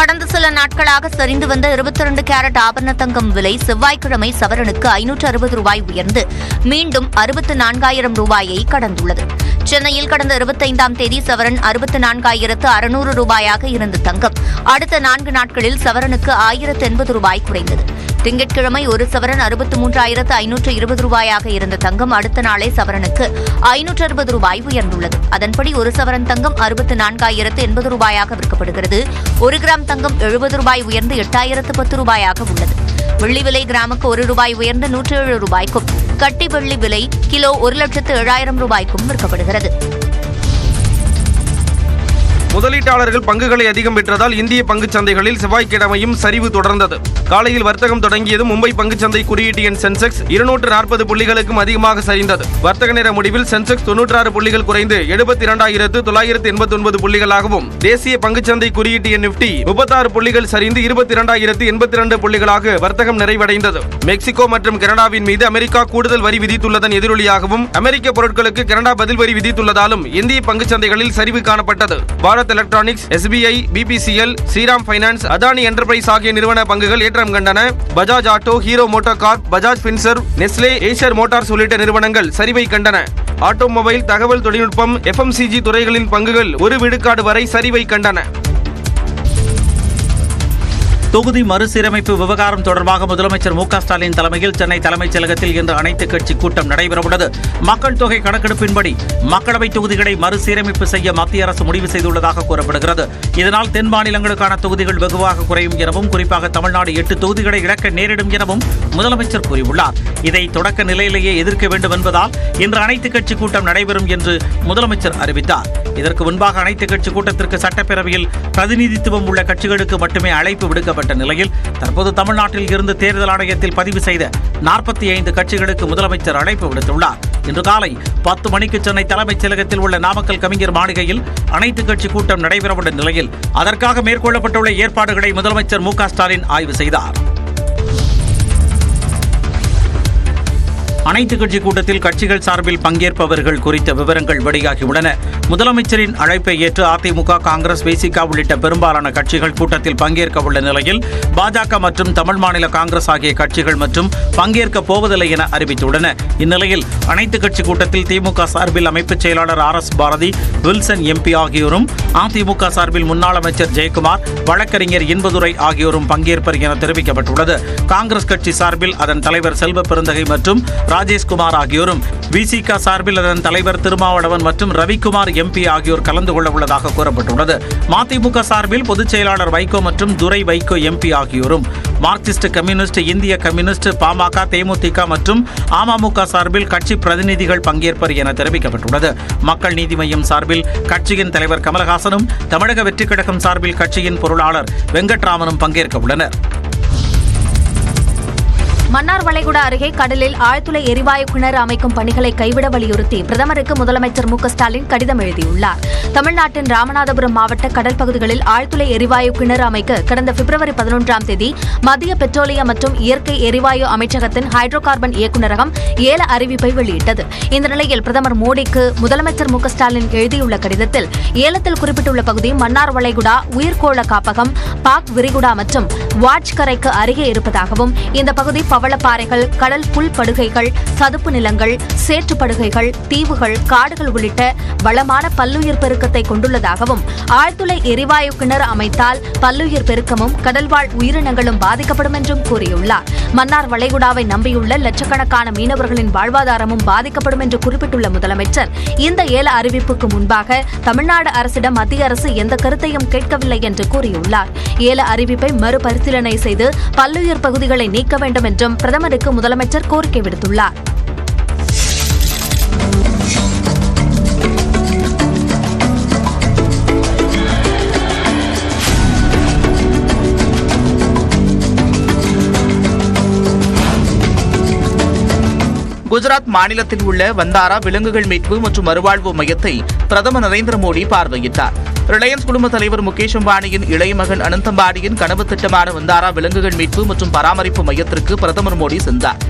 கடந்த சில நாட்களாக சரிந்து வந்த 22 கேரட் ஆபரண தங்கம் விலை செவ்வாய்க்கிழமை சவரனுக்கு 560 ரூபாய் உயர்ந்து மீண்டும் 64,000 ரூபாயை கடந்துள்ளது. சென்னையில் கடந்த 25ஆம் தேதி சவரன் 64,600 ரூபாயாக இருந்த தங்கம் அடுத்த 4 நாட்களில் சவரனுக்கு 1,080 ரூபாய் குறைந்தது. திங்கட்கிழமை ஒரு சவரன் 63,520 ரூபாயாக இருந்த தங்கம் அடுத்த நாளே சவரனுக்கு 560 ரூபாய் உயர்ந்துள்ளது. அதன்படி ஒரு சவரன் தங்கம் 64,080 ரூபாயாக விற்கப்படுகிறது. 1 கிராம் தங்கம் 70 ரூபாய் உயர்ந்து 8,010 ரூபாயாக உள்ளது. வெள்ளி விலை கிராமுக்கு 1 ரூபாய் உயர்ந்து 107 ரூபாய்க்கும், கட்டி வெள்ளி விலை கிலோ 1,07,000 ரூபாய்க்கும் விற்கப்படுகிறது. முதலீட்டாளர்கள் பங்குகளை அதிகம் விற்றதால் இந்திய பங்குச் சந்தைகளில் செவ்வாய்க்கிழமையும் சரிவு தொடர்ந்தது. காலையில் வர்த்தகம் தொடங்கியதும் மும்பை பங்குச்சந்தை குறியீட்டு எண் சென்செக்ஸ் 240 புள்ளிகளுக்கும் அதிகமாக சரிந்தது. வர்த்தக நேர முடிவில் சென்செக்ஸ் 96 புள்ளிகள் குறைந்து 72,989 புள்ளிகளாகவும், தேசிய பங்குச்சந்தை குறியீட்டு எண் நிப்டி 36 புள்ளிகள் சரிந்து 22,082 புள்ளிகளாக வர்த்தகம் நிறைவடைந்தது. மெக்சிகோ மற்றும் கனடாவின் மீது அமெரிக்கா கூடுதல் வரி விதித்துள்ளதன் எதிரொலியாகவும், அமெரிக்க பொருட்களுக்கு கனடா பதில் வரி விதித்துள்ளதாலும் இந்திய பங்குச் சந்தைகளில் சரிவு காணப்பட்டது. Bharat Electronics, SBI, BPCL, Shriram Finance, Adani Enterprise ஆகிய நிறுவன பங்குகள் ஏற்றம் கண்டன. Bajaj Auto, Hero Motor Corp, Bajaj Finserv, Nestle, Eicher Motors உள்ளிட்ட நிறுவனங்கள் சரிவை கண்டன. ஆட்டோமொபைல், தகவல் தொழில்நுட்பம், FMCG துறைகளின் பங்குகள் 1 விழுக்காடு வரை சரிவை கண்டன. தொகுதி மறுசீரமைப்பு விவகாரம் தொடர்பாக முதலமைச்சர் மு க ஸ்டாலின் தலைமையில் சென்னை தலைமைச் செயலகத்தில் இன்று அனைத்துக் கட்சி கூட்டம் நடைபெறவுள்ளது. மக்கள் தொகை கணக்கெடுப்பின்படி மக்களவை தொகுதிகளை மறுசீரமைப்பு செய்ய மத்திய அரசு முடிவு செய்துள்ளதாக கூறப்படுகிறது. இதனால் தென் மாநிலங்களுக்கான தொகுதிகள் வெகுவாக குறையும் எனவும், குறிப்பாக தமிழ்நாடு 8 தொகுதிகளை இழக்க நேரிடும் எனவும் முதலமைச்சர் கூறியுள்ளார். இதை தொடக்க நிலையிலேயே எதிர்க்க வேண்டும் என்பதால் இன்று அனைத்துக் கட்சி கூட்டம் நடைபெறும் என்று முதலமைச்சர் அறிவித்தார். இதற்கு முன்பாக அனைத்துக் கட்சி கூட்டத்திற்கு சட்டப்பேரவையில் பிரதிநிதித்துவம் உள்ள கட்சிகளுக்கு மட்டுமே அழைப்பு விடுக்கப்பட்டது நிலையில் தற்போது தமிழ்நாட்டில் இருந்து தேர்தல் ஆணையத்தில் பதிவு செய்த 45 கட்சிகளுக்கு முதலமைச்சர் அழைப்பு விடுத்துள்ளார். இன்று காலை 10 மணிக்கு சென்னை தலைமைச் செயலகத்தில் உள்ள நாமக்கல் கவிஞர் மாளிகையில் அனைத்துக் கட்சி கூட்டம் நடைபெறவுள்ள நிலையில் அதற்காக மேற்கொள்ளப்பட்டுள்ள ஏற்பாடுகளை முதலமைச்சர் மு க ஸ்டாலின் ஆய்வு செய்தார். அனைத்துக் கட்சி கூட்டத்தில் கட்சிகள் சார்பில் பங்கேற்பவர்கள் குறித்த விவரங்கள் வெளியாகியுள்ளன. முதலமைச்சரின் அழைப்பை ஏற்று அதிமுக, காங்கிரஸ், விசிக உள்ளிட்ட பெரும்பாலான கட்சிகள் கூட்டத்தில் பங்கேற்க உள்ள நிலையில் பாஜக மற்றும் தமிழ் மாநில காங்கிரஸ் ஆகிய கட்சிகள் மற்றும் பங்கேற்க போவதில்லை என அறிவித்துள்ளன. இந்நிலையில் அனைத்துக் கட்சி கூட்டத்தில் திமுக சார்பில் அமைப்புச் செயலாளர் RS பாரதி, வில்சன் MP ஆகியோரும், அதிமுக சார்பில் முன்னாள் அமைச்சர் ஜெயக்குமார், வழக்கறிஞர் இன்பதுரை ஆகியோரும் பங்கேற்பர் என தெரிவிக்கப்பட்டுள்ளது. காங்கிரஸ் கட்சி சார்பில் அதன் தலைவர் செல்வ பெருந்தகை மற்றும் ராஜேஷ்குமார் ஆகியோரும், விசிக சார்பில் அதன் தலைவர் திருமாவளவன் மற்றும் ரவிக்குமார் MP ஆகியோர் கலந்து கொள்ள உள்ளதாக கூறப்பட்டுள்ளது. மதிமுக சார்பில் பொதுச் செயலாளர் வைகோ மற்றும் துரை வைகோ MP ஆகியோரும், மார்க்சிஸ்ட் கம்யூனிஸ்ட், இந்திய கம்யூனிஸ்ட், பாமக, தேமுதிக மற்றும் அமமுக சார்பில் கட்சி பிரதிநிதிகள் பங்கேற்பர் என தெரிவிக்கப்பட்டுள்ளது. மக்கள் நீதி மய்யம் சார்பில் கட்சியின் தலைவர் கமலஹாசனும், தமிழக வெற்றிக் கழகம் சார்பில் கட்சியின் பொருளாளர் வெங்கட்ராமனும் பங்கேற்க உள்ளனர். மன்னார் வளைகுடா அருகே கடலில் ஆழ்துளை எரிவாயு கிணறு அமைக்கும் பணிகளை கைவிட வலியுறுத்தி பிரதமருக்கு முதலமைச்சர் மு க ஸ்டாலின் கடிதம் எழுதியுள்ளார். தமிழ்நாட்டின் ராமநாதபுரம் மாவட்ட கடல் பகுதிகளில் ஆழ்துளை எரிவாயு கிணறு அமைக்க கடந்த பிப்ரவரி 11ஆம் தேதி மத்திய பெட்ரோலியம் மற்றும் இயற்கை எரிவாயு அமைச்சகத்தின் ஹைட்ரோ கார்பன் இயக்குநரகம் ஏல அறிவிப்பை வெளியிட்டது. இந்த நிலையில் பிரதமர் மோடிக்கு முதலமைச்சர் மு க ஸ்டாலின் எழுதியுள்ள கடிதத்தில் ஏலத்தில் குறிப்பிட்டுள்ள பகுதி மன்னார் வளைகுடா உயிர்கோள காப்பகம், பாக் விரிகுடா மற்றும் வாட்ச் கரைக்கு அருகே இருப்பதாகவும், இந்த பகுதி பவளப்பாறைகள், கடல் புல் படுகைகள், சதுப்பு நிலங்கள், சேற்று படுகைகள், தீவுகள், காடுகள் உள்ளிட்ட வளமான பல்லுயிர் பெருக்கத்தை கொண்டுள்ளதாகவும், ஆழ்துளை எரிவாயு கிணறு அமைத்தால் பல்லுயிர் பெருக்கமும் கடல்வாழ் உயிரினங்களும் பாதிக்கப்படும் என்றும் கூறியுள்ளார். மன்னார் வளைகுடாவை நம்பியுள்ள லட்சக்கணக்கான மீனவர்களின் வாழ்வாதாரமும் பாதிக்கப்படும் என்று குறிப்பிட்டுள்ள முதலமைச்சர், இந்த ஏல அறிவிப்புக்கு முன்பாக தமிழ்நாடு அரசிடம் மத்திய அரசு எந்த கருத்தையும் கேட்கவில்லை என்று கூறியுள்ளார். ஏல அறிவிப்பை மறுபரிசீலனை செய்து பல்லுயிர் பகுதிகளை நீக்க வேண்டும் என்றும் பிரதமருக்கு முதலமைச்சர் கோரிக்கை விடுத்துள்ளார். குஜராத் மாநிலத்தில் உள்ள வந்தாரா விலங்குகள் மீட்பு மற்றும் மறுவாழ்வு மையத்தை பிரதமர் நரேந்திர மோடி பார்வையிட்டார். ரிலையன்ஸ் குழும தலைவர் முகேஷ் அம்பானியின் இளைய மகன் அனந்த் அம்பானியின் கனவு திட்டமான வந்தாரா விலங்குகள் மீட்பு மற்றும் பராமரிப்பு மையத்திற்கு பிரதமர் மோடி சென்றார்.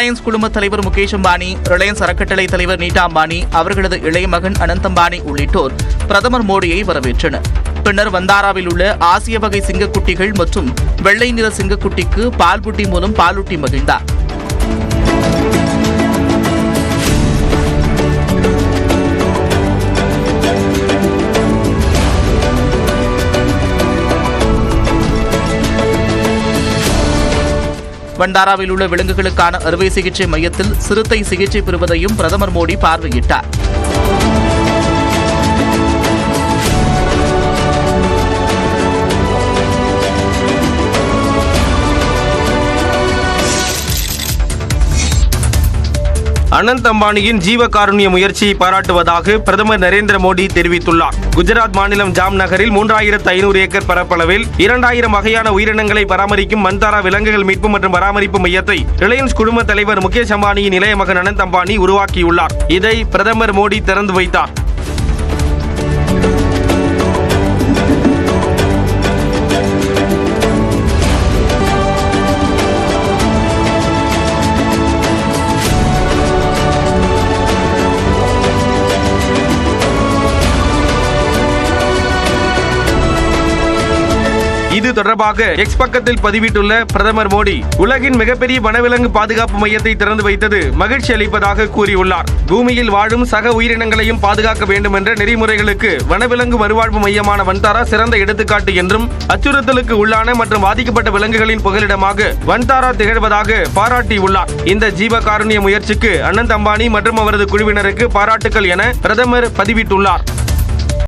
ரிலையன்ஸ் குழும தலைவர் முகேஷ் அம்பானி, ரிலையன்ஸ் அறக்கட்டளை தலைவர் நீட்டா அம்பானி, அவர்களது இளைய மகன் அனந்த் அம்பானி உள்ளிட்டோர் பிரதமர் மோடியை வரவேற்றனர். பின்னர் வந்தாராவில் உள்ள ஆசிய வகை சிங்கக்குட்டிகள் மற்றும் வெள்ளை நிற சிங்கக்குட்டிக்கு பால் புட்டி மூலம் பாலூட்டி மகிழ்ந்தார். வண்டாராவில் உள்ள விலங்குகளுக்கான அறுவை சிகிச்சை மையத்தில் சிறுத்தை சிகிச்சை பெறுவதையும் பிரதமர் மோடி பார்வையிட்டார். அனந்த் அம்பானியின் ஜீவகாருண்ய முயற்சியை பாராட்டுவதாக பிரதமர் நரேந்திர மோடி தெரிவித்துள்ளார். குஜராத் மாநிலம் ஜாம் நகரில் 3500 ஏக்கர் பரப்பளவில் 2000 வகையான உயிரினங்களை பராமரிக்கும் வந்தாரா விலங்குகள் மீட்பு மற்றும் பராமரிப்பு மையத்தை ரிலையன்ஸ் குழும தலைவர் முகேஷ் அம்பானியின் இளைய மகன் அனந்த் அம்பானி உருவாக்கியுள்ளார். இதை பிரதமர் மோடி திறந்து வைத்தார். இது தொடர்பாக எக்ஸ் பக்கத்தில் பதிவிட்டுள்ள பிரதமர் மோடி, உலகின் மிகப்பெரிய வனவிலங்கு பாதுகாப்பு மையத்தை திறந்து வைத்தது மகிழ்ச்சி அளிப்பதாக கூறியுள்ளார். பூமியில் வாழும் சக உயிரினங்களையும் பாதுகாக்க வேண்டும் என்ற நெறிமுறைகளுக்கு வனவிலங்கு மறுவாழ்வு மையமான வந்தாரா சிறந்த எடுத்துக்காட்டு என்றும், அச்சுறுத்தலுக்கு உள்ளான மற்றும் பாதிக்கப்பட்ட விலங்குகளின் புகலிடமாக வந்தாரா திகழ்வதாக பாராட்டியுள்ளார். இந்த ஜீவகாருண்ய முயற்சிக்கு அனந்த் அம்பானி மற்றும் அவரது குழுவினருக்கு பாராட்டுக்கள் என பிரதமர் பதிவிட்டுள்ளார்.